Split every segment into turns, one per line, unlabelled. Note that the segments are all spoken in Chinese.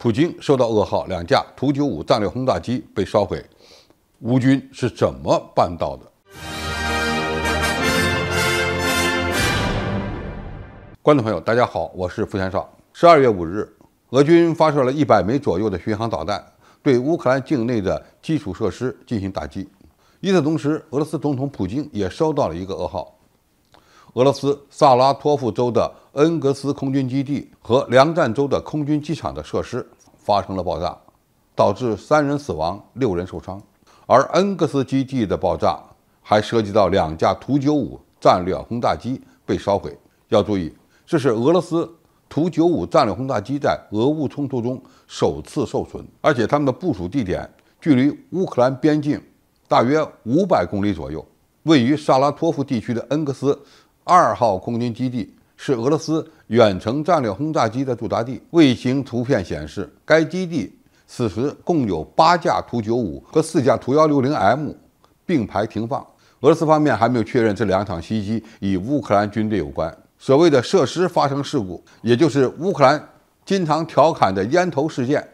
普京收到噩耗，两架图95战略轰炸机被烧毁，乌军是怎么办到的？观众朋友，大家好，我是付天少。12月5日，俄军发射了100枚左右的巡航导弹，对乌克兰境内的基础设施进行打击。与此同时，俄罗斯总统普京也收到了一个噩耗：俄罗斯萨拉托夫州的恩格斯空军基地和梁赞州的空军机场的设施发生了爆炸，导致3人死亡，6人受伤。而恩格斯基地的爆炸还涉及到2架图95战略轰炸机被烧毁。要注意，这是俄罗斯图95战略轰炸机在俄乌冲突中首次受损，而且他们的部署地点距离乌克兰边境大约500公里左右。位于萨拉托夫地区的恩格斯2号空军基地是俄罗斯远程战略轰炸机的驻扎地。卫星图片显示，该基地此时共有8架图95和4架图160M 并排停放。俄罗斯方面还没有确认这2场袭击与乌克兰军队有关。所谓的设施发生事故，也就是乌克兰经常调侃的烟头事件，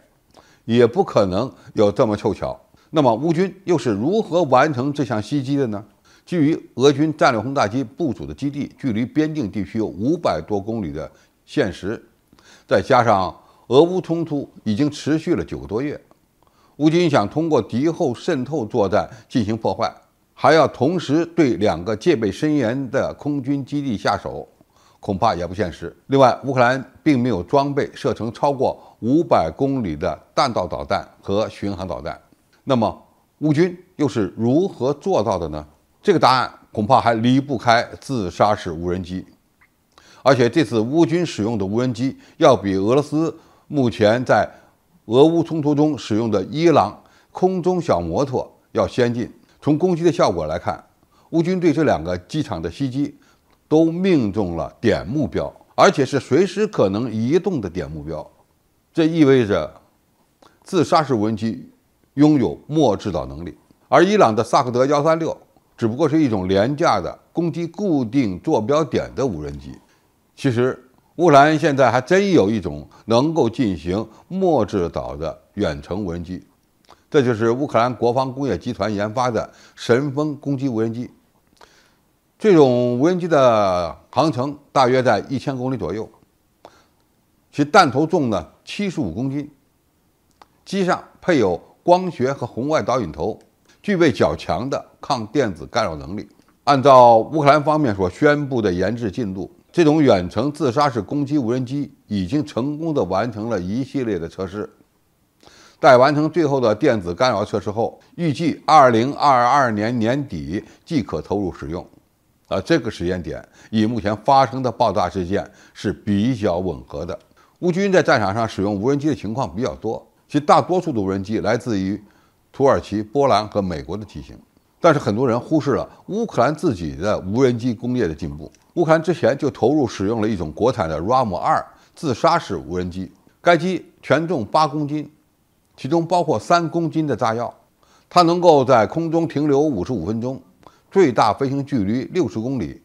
也不可能有这么凑巧。那么乌军又是如何完成这项袭击的呢？基于俄军战略轰炸机部署的基地距离边境地区有500多公里的现实，再加上俄乌冲突已经持续了9个多月，乌军想通过敌后渗透作战进行破坏，还要同时对2个戒备森严的空军基地下手，恐怕也不现实。另外，乌克兰并没有装备射程超过500公里的弹道导弹和巡航导弹。那么，乌军又是如何做到的呢？这个答案恐怕还离不开自杀式无人机。而且这次乌军使用的无人机要比俄罗斯目前在俄乌冲突中使用的伊朗空中小摩托要先进。从攻击的效果来看，乌军对这2个机场的袭击都命中了点目标，而且是随时可能移动的点目标。这意味着自杀式无人机拥有末制导能力，而伊朗的萨克德136只不过是一种廉价的攻击固定坐标点的无人机。其实乌克兰现在还真有一种能够进行末制导的远程无人机，这就是乌克兰国防工业集团研发的神风攻击无人机。这种无人机的航程大约在1000公里左右，其弹头重呢75公斤，机上配有光学和红外导引头，具备较强的抗电子干扰能力。按照乌克兰方面所宣布的研制进度，这种远程自杀式攻击无人机已经成功地完成了一系列的测试。待完成最后的电子干扰测试后，预计2022年年底即可投入使用。这个时间点与目前发生的爆炸事件是比较吻合的。乌军在战场上使用无人机的情况比较多，其大多数的无人机来自于土耳其、波兰和美国的机型。但是很多人忽视了乌克兰自己的无人机工业的进步。乌克兰之前就投入使用了一种国产的 RAM-2自杀式无人机，该机全重8公斤，其中包括3公斤的炸药，它能够在空中停留55分钟，最大飞行距离60公里，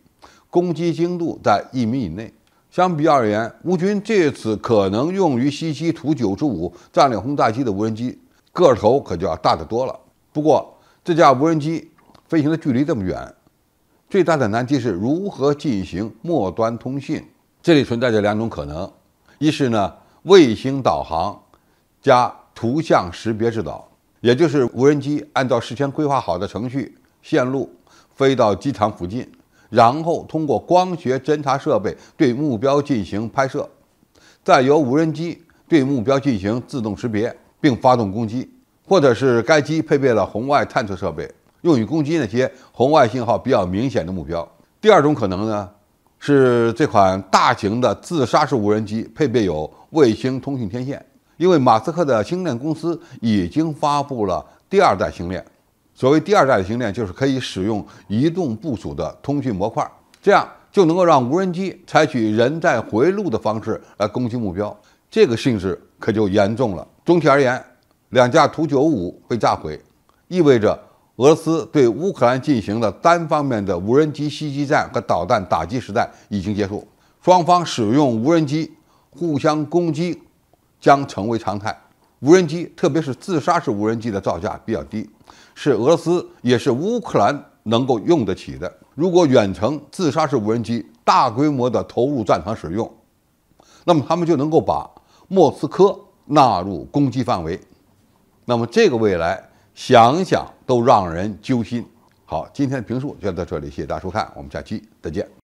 攻击精度在1米以内。相比而言，乌军这次可能用于袭击图95战略轰炸机的无人机个头可就要大得多了。不过这架无人机飞行的距离这么远，最大的难题是如何进行末端通信。这里存在着2种可能：一是呢卫星导航加图像识别制导，也就是无人机按照事先规划好的程序线路飞到机场附近，然后通过光学侦察设备对目标进行拍摄，再由无人机对目标进行自动识别并发动攻击。或者是该机配备了红外探测设备，用于攻击那些红外信号比较明显的目标。第2种可能呢，是这款大型的自杀式无人机配备有卫星通讯天线，因为马斯克的星链公司已经发布了第2代星链。所谓第2代的星链，就是可以使用移动部署的通讯模块，这样就能够让无人机采取人在回路的方式来攻击目标。这个性质可就严重了。总体而言，2架图95被炸毁，意味着俄罗斯对乌克兰进行了单方面的无人机袭击战和导弹打击时代已经结束，双方使用无人机互相攻击将成为常态。无人机，特别是自杀式无人机的造价比较低，是俄罗斯也是乌克兰能够用得起的。如果远程自杀式无人机大规模的投入战场使用，那么他们就能够把莫斯科纳入攻击范围。那么这个未来想想都让人揪心。好，今天的评述就到这里，谢谢大家收看，我们下期再见。